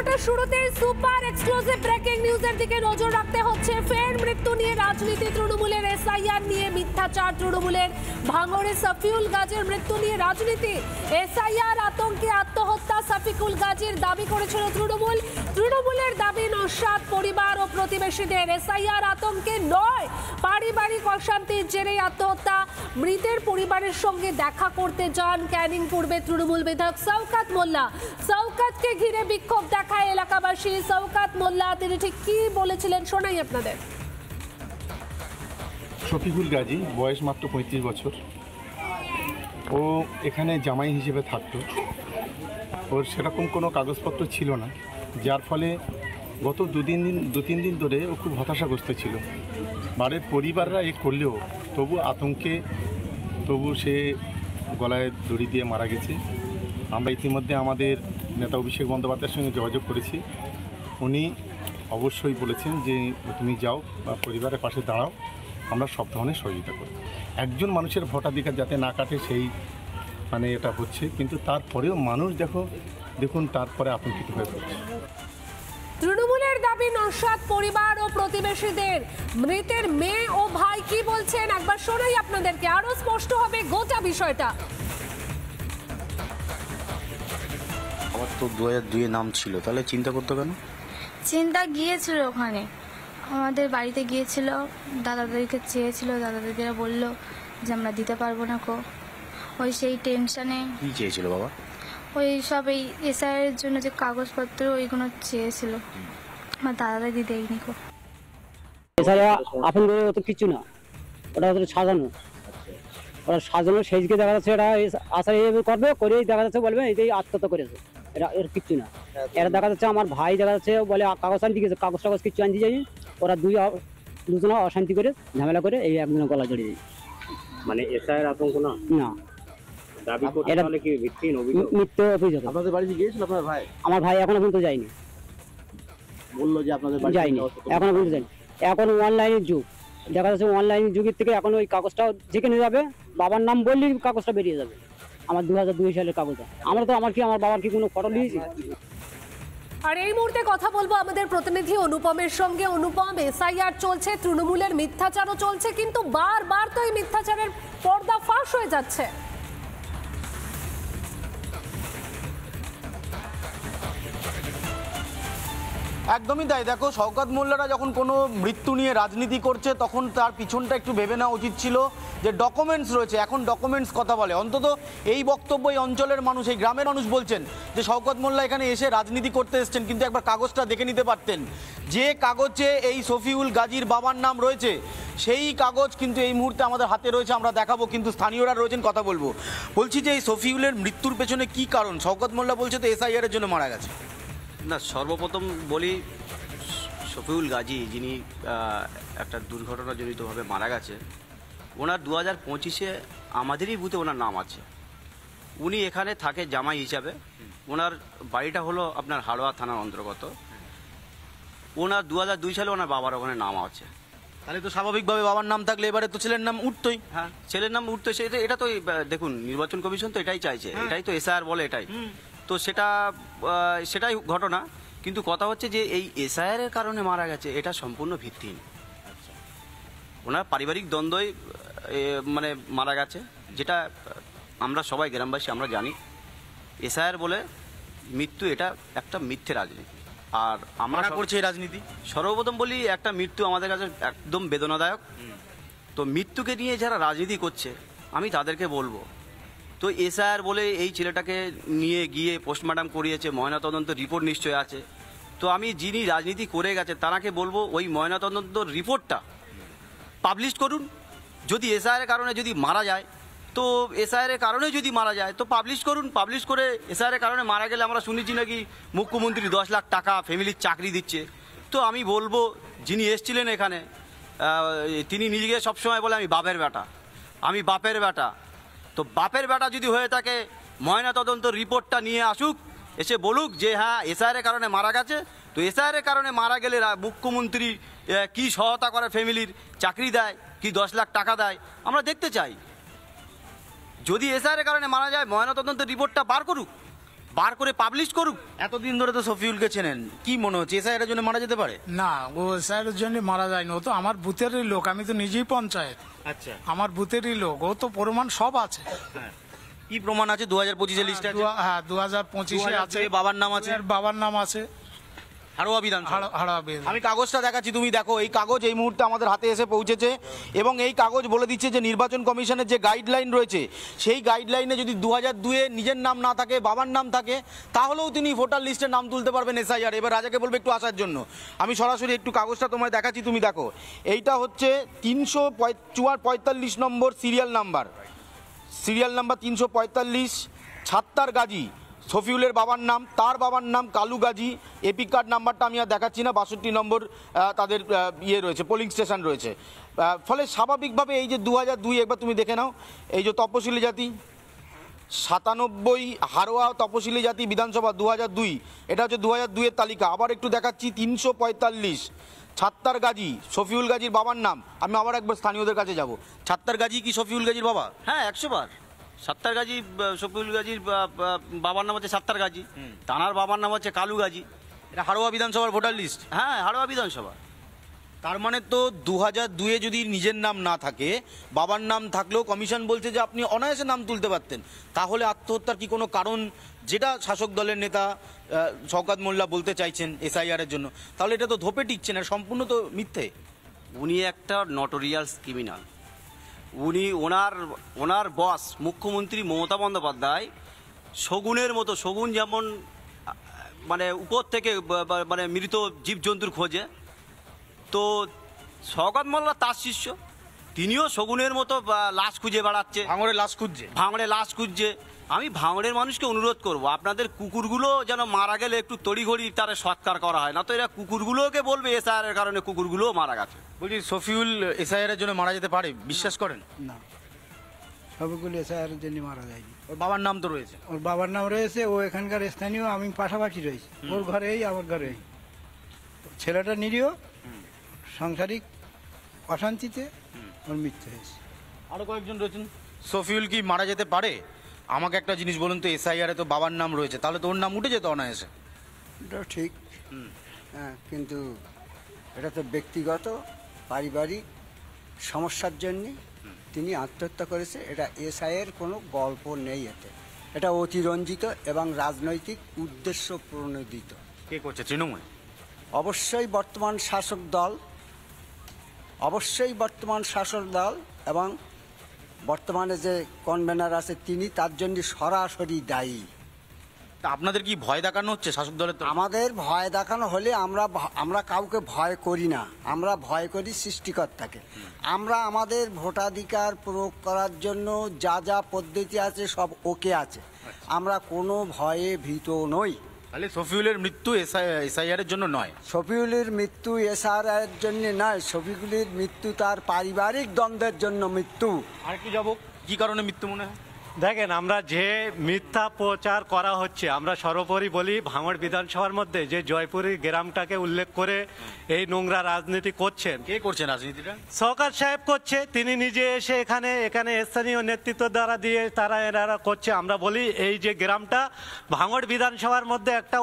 11টার শুরুতেই super exclusive breaking নিউজের দিকে নজর রাখতে হচ্ছে। ফের মৃত্যু নিয়ে রাজনীতি, তৃণমূলের এসআইআর নিয়ে মিথ্যাচার, তৃণমূলের ভাঙড়ে সফিউল গাজীর মৃত্যু নিয়ে রাজনীতি, এসআইআর আতঙ্কে আত্মহত্যা সফিকুল গাজীর দাবি করেছিল তৃণমূল। তৃণমূলের দাবি নস্যাৎ পরিবার ও প্রতিবেশীদের এসআইআর আতঙ্কে নয়, পারিবারিক অশান্তির জেরেই আত্মহত্যা। মৃতের পরিবারের সঙ্গে দেখা করতে যান ক্যানিং পূর্বে তৃণমূল বিধায়ক শওকত মোল্লা। শওকতকে ঘিরে বিক্ষোভ দেখায় এলাকাবাসী। শওকত মোল্লা তিনি ঠিক কি বলেছিলেন শোনাই আপনাদের। শফিকুল গাজী বয়স মাত্র 35 বছর। ও এখানে জামাই হিসেবে থাকতো। ওর সেরকম কোনো কাগজপত্র ছিল না, যার ফলে গত দু তিন দিন ধরে ও খুব হতাশাগ্রস্ত ছিল। বাড়ির পরিবাররা এ করলেও তবু সে গলায় দড়ি দিয়ে মারা গেছে। আমরা ইতিমধ্যে আমাদের নেতা অভিষেক বন্দ্যোপাধ্যায়ের সঙ্গে যোগাযোগ করেছি। উনি অবশ্যই বলেছেন যে তুমি যাও বা পরিবারের পাশে দাঁড়াও, আমরা সব ধরনের সহযোগিতা করি। একজন মানুষের ভোটাধিকার যাতে না কাটে সেই এটা হচ্ছে, কিন্তু তারপরেও মানুষ দেখুন তারপরে আতঙ্কিত হয়ে পড়ছে। তৃণমূলের দাবি নস্যাৎ পরিবার ও প্রতিবেশীদের। মৃতের মেয়ে ও ভাই কি বলছেন একবার শোনাই আপনাদেরকে, আরো স্পষ্ট হবে গোটা বিষয়টা। আমার তো 2002 নাম ছিল, তাহলে চিন্তা করতো কেন? চিন্তা গিয়েছিল ওখানে, আমাদের বাড়িতে গিয়েছিল, দাদাদেরকে চেয়েছিল, দাদাদেরা বললো যে আমরা দিতে পারবো না কো। ওই সেই টেনশনে কি চেয়েছিল বাবা? ওই সব এই এসআইয়ের জন্য যে কাগজপত্র ওইগুলো চেয়েছিল, আমার দাদারা দিয়ে দেয়নি কো। এছাড়া আপন তো কিছু না, ওটা সাজানো, ওরা সাজানো সেইদিকে দেখা যাচ্ছে এটা আশা করবে, করেই দেখা যাচ্ছে বলবে এটাই আত্মহত্যা করেছে, এটা এর কিচ্ছু না। এরা দেখা যাচ্ছে আমার ভাই দেখা যাচ্ছে বলে কাগজ আনতে গেছে, কাগজ টাগজ কিচ্ছু আনতে যায়নি। ওরা দুজনে অশান্তি করে ঝামেলা করে এই একজনের গলা জড়িয়ে যায়। মানে এসআইয়ের আতঙ্ক না, না দাবি করতে হলে কি ভিত্তিহীন অভিযোগ? মিথ্যে অভিযোগ। আপনাদের বাড়িতে গিয়েছিল আপনার ভাই? আমার ভাই এখনো পর্যন্ত যায়নি, বললো যে আপনাদের বাড়ি যায়নি, এখনো পর্যন্ত যায়নি। এখন অনলাইনের যুগ, দেখা যাচ্ছে অনলাইনের যুগের থেকে এখন ওই কাগজটা যেখানে যাবে বাবার নাম বললেই কাগজটা বেরিয়ে যাবে। আমার 2002 সালের কাগজ। আমার বাবার কি কোনো ফটো দিয়েছি? আর এই মুহূর্তে কথা বলবো আমাদের প্রতিনিধি অনুপমের সঙ্গে। অনুপম, এসআইআর চলছে, তৃণমূলের মিথ্যাচারও চলছে, কিন্তু বারবার তো এই মিথ্যাচারের পর্দা ফাঁস হয়ে যাচ্ছে। একদমই তাই। দেখো, শওকত মোল্লারা যখন কোনো মৃত্যু নিয়ে রাজনীতি করছে তখন তার পিছনটা একটু ভেবে নেওয়া উচিত ছিল যে ডকুমেন্টস রয়েছে। এখন ডকুমেন্টস কথা বলে। অন্তত এই বক্তব্য এই অঞ্চলের মানুষ, এই গ্রামের মানুষ বলছেন যে শওকত মোল্লা এখানে এসে রাজনীতি করতে এসেছেন, কিন্তু একবার কাগজটা দেখে নিতে পারতেন। যে কাগজে এই শফিউল গাজীর বাবার নাম রয়েছে সেই কাগজ কিন্তু এই মুহূর্তে আমাদের হাতে রয়েছে, আমরা দেখাবো। কিন্তু স্থানীয়রা রয়েছেন, কথা বলবো। বলছি যে এই শফিউলের মৃত্যুর পেছনে কি কারণ? শওকত মোল্লা বলছে তো এসআইআর জন্য মারা গেছে। না, সর্বপ্রথম বলি, শফিউল গাজী যিনি একটা দুর্ঘটনাজনিতভাবে মারা গেছে, ওনার 2025-এ আমাদেরই বুথে ওনার নাম আছে। উনি এখানে থাকে জামাই হিসাবে। ওনার বাড়িটা হলো আপনার হাড়োয়া থানার অন্তর্গত। ওনার 2002 সালে ওনার বাবার ওখানে নাম আছে। তাহলে তো স্বাভাবিকভাবে বাবার নাম থাকলে এবারে তো ছেলের নাম উঠতোই। হ্যাঁ, ছেলের নাম উঠতো। এটা তো দেখুন, নির্বাচন কমিশন তো এটাই চাইছে, এটাই তো এসআইআর বলে, এটাই তো সেটাই ঘটনা। কিন্তু কথা হচ্ছে যে এই এসআইআর এর কারণে মারা গেছে, এটা সম্পূর্ণ ভিত্তিহীন। ওনার পারিবারিক দ্বন্দ্বই মারা গেছে, যেটা আমরা সবাই গ্রামবাসী আমরা জানি। এসআইআর বলে মৃত্যু, এটা একটা মিথ্যে রাজনীতি। আর আমরা করছি এই রাজনীতি। সর্বপ্রথম বলি, একটা মৃত্যু আমাদের কাছে একদম বেদনাদায়ক। তো মৃত্যুকে নিয়ে যারা রাজনীতি করছে আমি তাদেরকে বলবো, তো এসআইআর বলে এই ছেলেটাকে নিয়ে গিয়ে পোস্টমর্টম করিয়েছে, ময়নাতদন্ত রিপোর্ট নিশ্চয় আছে। তো আমি যিনি রাজনীতি করে গেছে তাকে বলবো ওই ময়নাতদন্ত রিপোর্টটা পাবলিশ করুন। যদি এসআইআর কারণে যদি মারা যায়, তো এসআইআর কারণে যদি মারা যায় তো পাবলিশ করুন। পাবলিশ করে এসআইআর কারণে মারা গেলে আমরা শুনেছি নাকি মুখ্যমন্ত্রী 10 লাখ টাকা ফ্যামিলির চাকরি দিচ্ছে। তো আমি বলবো, যিনি এসছিলেন এখানে তিনি নিজেকে সবসময় বলে আমি বাপের বেটা। তো বাপের বেটা যদি হয়ে থাকে, ময়নাতদন্ত রিপোর্টটা নিয়ে আসুক, এসে বলুক যে হ্যাঁ এসআইআর কারণে মারা গেছে। তো এসআইআর কারণে মারা গেলে মুখ্যমন্ত্রী কি সহায়তা করে, ফ্যামিলির চাকরি দেয় কি 10 লাখ টাকা দেয়, আমরা দেখতে চাই। যদি এসআইআর কারণে মারা যায়, ময়নাতদন্ত রিপোর্টটা বার করুক। বার করে পাবলিশ করুক। এতদিন ধরে তো শফিউলকে চেনেন, কি মনে হচ্ছে এসআইআর জন্য মারা যেতে পারে? না, ও স্যারের জন্য মারা যায়নি, ও তো আমার বুথেরই লোক, আমি তো নিজেই পঞ্চায়েত, আচ্ছা, আমার বুথেরই লোক, ও তো প্রমাণ সব আছে। হ্যাঁ, কি প্রমাণ আছে? 2025 লিস্টে আছে। হ্যাঁ 2025 আছে, বাবার নাম আছে, এর বাবার নাম আছে, হাড়োয়া বিধানসভা। হাড়া বেদ। আমি কাগজটা দেখাচ্ছি, তুমি দেখো। এই কাগজ এই মুহূর্তে আমাদের হাতে এসে পৌঁছেছে এবং এই কাগজ বলে দিচ্ছে যে নির্বাচন কমিশনের যে গাইডলাইন রয়েছে সেই গাইডলাইনে যদি 2002-এ নিজের নাম না থাকে, বাবার নাম থাকে, তাহলেও তিনি ভোটার লিস্টে নাম তুলতে পারবেন এসআইআর। এবার রাজাকে বলবে একটু আসার জন্য। আমি সরাসরি একটু কাগজটা তোমায় দেখাচ্ছি, তুমি দেখো। এইটা হচ্ছে 345 নম্বর সিরিয়াল নাম্বার 345, ছাত্তার গাজী শফিউলের বাবার নাম, তার বাবার নাম কালু গাজী। এপিক কার্ড নাম্বারটা আমি আর দেখাচ্ছি না, 62 নম্বর তাদের ইয়ে রয়েছে, পোলিং স্টেশন রয়েছে। ফলে স্বাভাবিকভাবে এই যে 2002, একবার তুমি দেখে নাও, এই যে তপশিলি জাতি 97, হাড়োয়া তপশিলি জাতি বিধানসভা 2002, এটা হচ্ছে 2002-এর তালিকা। আবার একটু দেখাচ্ছি 345, ছাত্তার গাজী শফিউল গাজীর বাবার নাম। আমি আবার একবার স্থানীয়দের কাছে যাব। ছাত্তার গাজী কি শফিউল গাজীর বাবা? হ্যাঁ 100 বার। সাত্তার গাজী, শফিউল গাজীর বাবার নাম হচ্ছে সাত্তার গাজী, তানার বাবার নাম হচ্ছে কালু গাজী। এটা হাড়োয়া বিধানসভার ভোটার লিস্ট। হ্যাঁ হাড়োয়া বিধানসভা। তার মানে তো 2002-এ যদি নিজের নাম না থাকে, বাবার নাম থাকলেও কমিশন বলছে যে আপনি অনায়াসে নাম তুলতে পারতেন, তাহলে আত্মহত্যার কি কোনো কারণ, যেটা শাসক দলের নেতা শওকত মোল্লা বলতে চাইছেন এসআইআর এর জন্য, তাহলে এটা তো ধোপে টিকছে না, সম্পূর্ণ তো মিথ্যে। উনি একটা নটোরিয়াস ক্রিমিনাল। উনি ওনার বস মুখ্যমন্ত্রী মমতা বন্দ্যোপাধ্যায় শগুনের মতো, শগুন যেমন মানে উপর থেকে মানে মৃত জীবজন্তুর খোঁজে, তো শওকত মোল্লা তার শিষ্য, তিনিও শগুনের মতো লাশ খুঁজে বেড়াচ্ছে, ভাঙড়ে লাশ খুঁজছে। আমি ভাঙড়ের মানুষকে অনুরোধ করব, আপনাদের কুকুরগুলো যেন মারা গেলে একটু তড়িঘড়ি তারা সৎকার করা হয়, না তো এরা কুকুরগুলোকে বলবে এসআইআর এর কারণে কুকুরগুলোও মারা গেছে। বলছি শফিউল এসআইআর এর জন্য মারা যেতে পারে, বিশ্বাস করেন? না, সবগুলো এসআইআর জন্য মারা যায়নি। ওর বাবার নাম তো রয়েছে। ওর বাবার নাম রয়েছে, ও এখানকার স্থানীয়, আমি পাশাপাশি রয়েছি, ওর ঘরেই আমার ঘরেই। ছেলেটা নিরীহ, সাংসারিক অশান্তিতে ওর মৃত্যু হয়েছে। আরো কয়েকজন রয়েছেন। শফিউল কি মারা যেতে পারে? আমাকে একটা জিনিস বলুন তো, এসআইআর-এ তো বাবার নাম রয়েছে, তাহলে তো ওর নাম উঠে যেত অনায়াসে। এটাও ঠিক, হ্যাঁ, কিন্তু এটা তো ব্যক্তিগত পারিবারিক সমস্যার জন্য তিনি আত্মহত্যা করেছে। এটা এসআইয়ের কোনো গল্প নেই, এটা অতিরঞ্জিত এবং রাজনৈতিক উদ্দেশ্য প্রণোদিত। কে করছে? তৃণমূল? অবশ্যই বর্তমান শাসক দল এবং বর্তমানে যে কনভেনার আছে তিনি তার জন্য সরাসরি দায়ী। তা আপনাদের কি ভয় দেখানো হচ্ছে শাসক দলের? আমাদের ভয় দেখানো হলে আমরা কাউকে ভয় করি না, আমরা ভয় করি সৃষ্টিকর্তাকে। আমরা আমাদের ভোটাধিকার প্রয়োগ করার জন্য যা যা পদ্ধতি আছে সব ওকে আছে, আমরা কোনো ভয়ে ভীত নই। তাহলে শফিউলের মৃত্যু এসআইআর এর জন্য নয়? শফিউলের মৃত্যু এসআইআর এর জন্য নয়, শফিউলের মৃত্যু তার পারিবারিক দ্বন্দ্বের জন্য মৃত্যু। আর কি যাব, কি কারণে মৃত্যু মনে হয়? দেখেন, আমরা যে মিথ্যা প্রচার করা হচ্ছে, আমরা সর্বোপরি বলি ভাঙড় বিধানসভার মধ্যে যে জয়পুরি গ্রামটাকে উল্লেখ করে এই নোংরা রাজনীতি করছেন। কে করছেন রাজনীতিটা? শওকত সাহেব করছে, তিনি নিজে এসে এখানে স্থানীয় নেতৃত্ব দ্বারা দিয়ে এরা করছে। আমরা বলি এই যে গ্রামটা ভাঙড় বিধানসভার মধ্যে একটা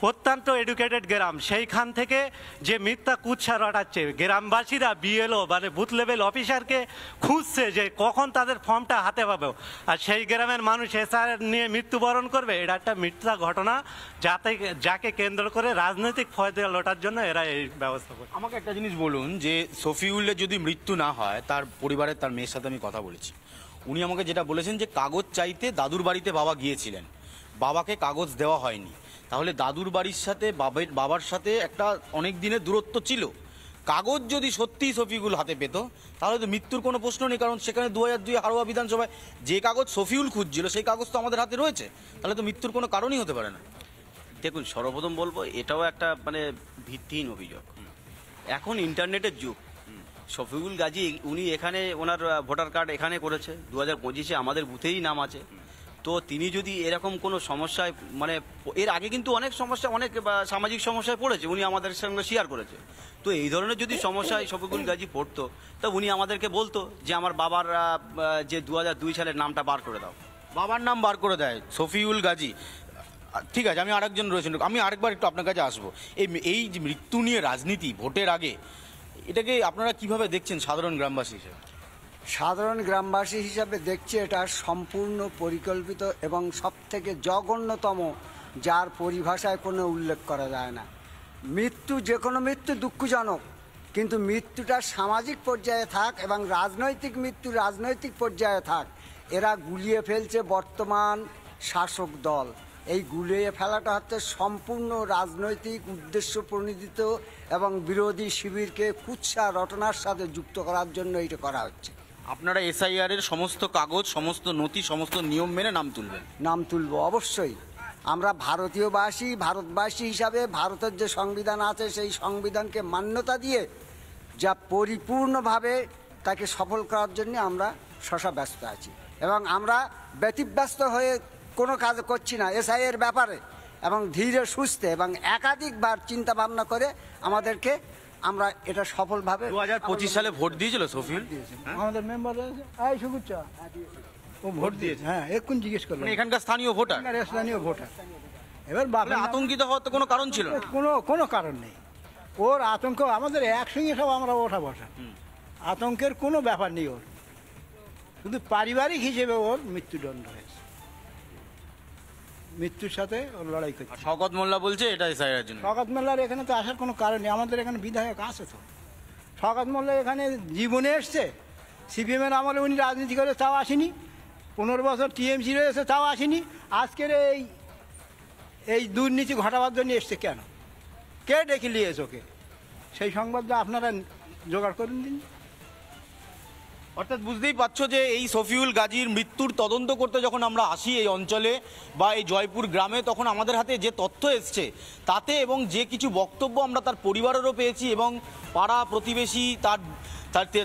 অত্যন্ত এডুকেটেড গ্রাম, সেইখান থেকে যে মিথ্যা কুৎসা রটাচ্ছে, গ্রামবাসীরা বিএলও মানে বুথ লেভেল অফিসারকে খুঁজছে যে কখন তাদের ফর্মটা হাতে পাবে, আর সেই গ্রামের মানুষ এসআইআর নিয়ে মৃত্যুবরণ করবে। এটা একটা মিথ্যা ঘটনা, যাকে কেন্দ্র করে রাজনৈতিক ফয়দা লোটার জন্য এরা এই ব্যবস্থা করে। আমাকে একটা জিনিস বলুন, যে শফিউলের যদি মৃত্যু না হয়, তার পরিবারের তার মেয়ের সাথে আমি কথা বলেছি, উনি আমাকে যেটা বলেছেন যে কাগজ চাইতে দাদুর বাড়িতে বাবা গিয়েছিলেন, বাবাকে কাগজ দেওয়া হয়নি। তাহলে দাদুর বাড়ির সাথে বাবার সাথে একটা অনেক দিনের দূরত্ব ছিল। কাগজ যদি সত্যিই শফিউল হাতে পেত তাহলে তো মৃত্যুর কোনো প্রশ্ন নেই, কারণ সেখানে 2002 হাড়োয়া বিধানসভায় যে কাগজ শফিউল খুঁজছিল সেই কাগজ তো আমাদের হাতে রয়েছে, তাহলে তো মৃত্যুর কোনো কারণই হতে পারে না। দেখুন, সর্বপ্রথম বলবো এটাও একটা মানে ভিত্তিহীন অভিযোগ। এখন ইন্টারনেটের যুগ। শফিউল গাজী উনি এখানে ওনার ভোটার কার্ড এখানে করেছে, 2025-এ আমাদের বুথেই নাম আছে। তো তিনি যদি এরকম কোনো সমস্যায়, মানে এর আগে কিন্তু অনেক সমস্যা, অনেক সামাজিক সমস্যায় পড়েছে, উনি আমাদের সঙ্গে শেয়ার করেছে। তো এই ধরনের যদি সমস্যায় শফিউল গাজী পড়তো, তা উনি আমাদেরকে বলতো যে আমার বাবার যে 2002 সালের নামটা বার করে দাও। বাবার নাম বার করে দেয় শফিউল গাজী। ঠিক আছে, আমি আরেকজন রয়েছেন, আমি আরেকবার একটু আপনার কাছে আসবো। এই যে মৃত্যু নিয়ে রাজনীতি ভোটের আগে, এটাকে আপনারা কিভাবে দেখছেন সাধারণ গ্রামবাসী হিসেবে? সাধারণ গ্রামবাসী হিসাবে দেখছি এটা সম্পূর্ণ পরিকল্পিত এবং সবথেকে জঘন্যতম, যার পরিভাষায় কোনো উল্লেখ করা যায় না। মৃত্যু, যে কোনো মৃত্যু দুঃখজনক, কিন্তু মৃত্যুটা সামাজিক পর্যায়ে থাক এবং রাজনৈতিক মৃত্যু রাজনৈতিক পর্যায়ে থাক, এরা গুলিয়ে ফেলছে বর্তমান শাসক দল। এই গুলিয়ে ফেলাটা হচ্ছে সম্পূর্ণ রাজনৈতিক উদ্দেশ্য প্রণোদিত এবং বিরোধী শিবিরকে কুৎসা রটনার সাথে যুক্ত করার জন্য এটা করা হচ্ছে। আপনারা এসআইআর এর সমস্ত কাগজ, সমস্ত নথি, সমস্ত নিয়ম মেনে নাম তুলবেন? নাম তুলব অবশ্যই। আমরা ভারতবাসী হিসাবে ভারতের যে সংবিধান আছে সেই সংবিধানকে মান্যতা দিয়ে যা পরিপূর্ণভাবে তাকে সফল করার জন্য আমরা ব্যস্ত আছি এবং আমরা ব্যতিব্যস্ত হয়ে কোনো কাজ করছি না এসআইয়ের ব্যাপারে, এবং ধীরে সুস্থে এবং একাধিকবার চিন্তা ভাবনা করে আমরা এটা সফলভাবে। 2025 সালে ভোট দিয়েছিল সফিউল? আমাদের মেম্বার এই সুগুচ্ছা ও ভোট দিয়েছে। হ্যাঁ, এক্ষুন জিজ্ঞেস করলাম। এখানকার স্থানীয় ভোটার? স্থানীয় ভোটার। এবার আতঙ্কিত হওয়ার তো কোনো কারণ ছিল না? কোনো কারণ নেই। ওর আতঙ্ক, আমাদের একসঙ্গে সব আমরা ওঠা বসা, আতঙ্কের কোনো ব্যাপার নেই ওর, শুধু পারিবারিক হিসেবে ওর মৃত্যুদণ্ড হয়েছে, মৃত্যুর সাথে ওর লড়াই করছে। শওকত মোল্লা বলছে এটা এসআইআর জন্য। শওকত মোল্লার এখানে তো আসার কোনো কারণ নেই, আমাদের এখানে বিধায়ক আছে তো। শওকত মোল্লা এখানে জীবনে এসছে, সিপিএমের আমলে উনি রাজনীতি করে তাও আসেনি, 15 বছর টিএমসি রয়েছে তাও আসেনি। আজকের এই দুর্নীতি ঘটাবার জন্য এসছে কেন? কে ডেকে নিয়েছে ওকে? সেই সংবাদটা আপনারা জোগাড় করুন দিন। অর্থাৎ বুঝতেই পারছো যে এই শফিউল গাজীর মৃত্যুর তদন্ত করতে যখন আমরা আসি এই অঞ্চলে বা এই জয়পুর গ্রামে, তখন আমাদের হাতে যে তথ্য এসছে তাতে এবং যে কিছু বক্তব্য আমরা তার পরিবারেরও পেয়েছি এবং পাড়া প্রতিবেশী,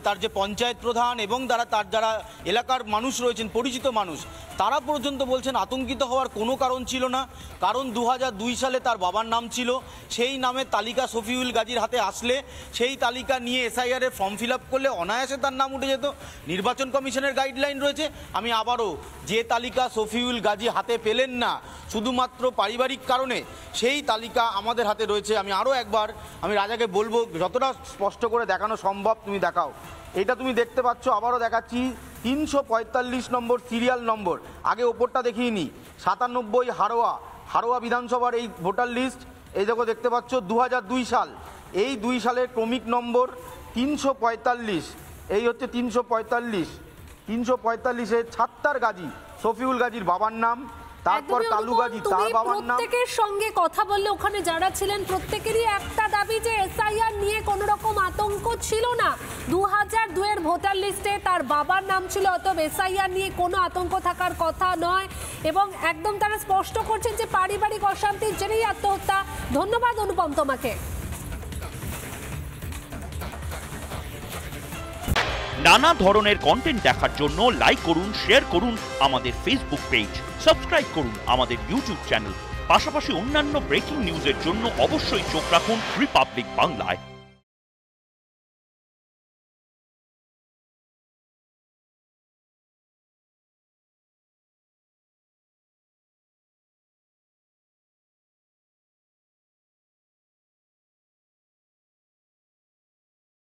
তার যে পঞ্চায়েত প্রধান এবং তার যারা এলাকার মানুষ রয়েছেন, পরিচিত মানুষ, তারা পর্যন্ত বলছেন আতঙ্কিত হওয়ার কোনো কারণ ছিল না। কারণ 2002 সালে তার বাবার নাম ছিল, সেই নামের তালিকা শফিউল গাজীর হাতে আসলে সেই তালিকা নিয়ে এসআইআর-এর ফর্ম ফিল আপ করলে অনায়াসে তার নাম উঠে যেত। নির্বাচন কমিশনের গাইডলাইন রয়েছে। আমি আবারও, যে তালিকা শফিউল গাজী হাতে পেলেন না শুধুমাত্র পারিবারিক কারণে, সেই তালিকা আমাদের হাতে রয়েছে। আমি আরও একবার রাজাকে বলবো যতটা স্পষ্ট করে দেখানো সম্ভব তুমি দেখাও। এটা তুমি দেখতে পাচ্ছ, আবারও দেখাচ্ছি, 345 নম্বর সিরিয়াল নম্বর। আগে ওপরটা দেখিয়ে নি, 97 হাড়োয়া বিধানসভার এই ভোটার লিস্ট। এই দেখো, দেখতে পাচ্ছ 2002 সাল, এই 2 সালের ক্রমিক নম্বর 345। এই হচ্ছে 345-এ ছাত্তার গাজী, শফিউল গাজীর বাবার নাম, তারপর কালু গাজী তার বাবার নাম। প্রত্যেকের সঙ্গে কথা বললে ওখানে যারা ছিলেন প্রত্যেকেরই একটা দাবি যে এসআইআর নিয়ে কোনো রকম আতঙ্ক ছিল না। 2002-এর ভোটার লিস্টে তার বাবার নাম ছিল, অতএব এসআইআর নিয়ে কোনো আতঙ্ক থাকার কথা নয় এবং একদম তারা স্পষ্ট করছেন যে পারিবারিক অশান্তির জেরেই আত্মহত্যা। ধন্যবাদ অনুপম তোমাকে। নানা ধরনের কন্টেন্ট দেখার জন্য লাইক করুন, শেয়ার করুন আমাদের ফেসবুক পেজ, সাবস্ক্রাইব করুন আমাদের ইউটিউব চ্যানেল। পাশাপাশি অন্যান্য ব্রেকিং নিউজের জন্য অবশ্যই চোখ রাখুন রিপাবলিক বাংলায়।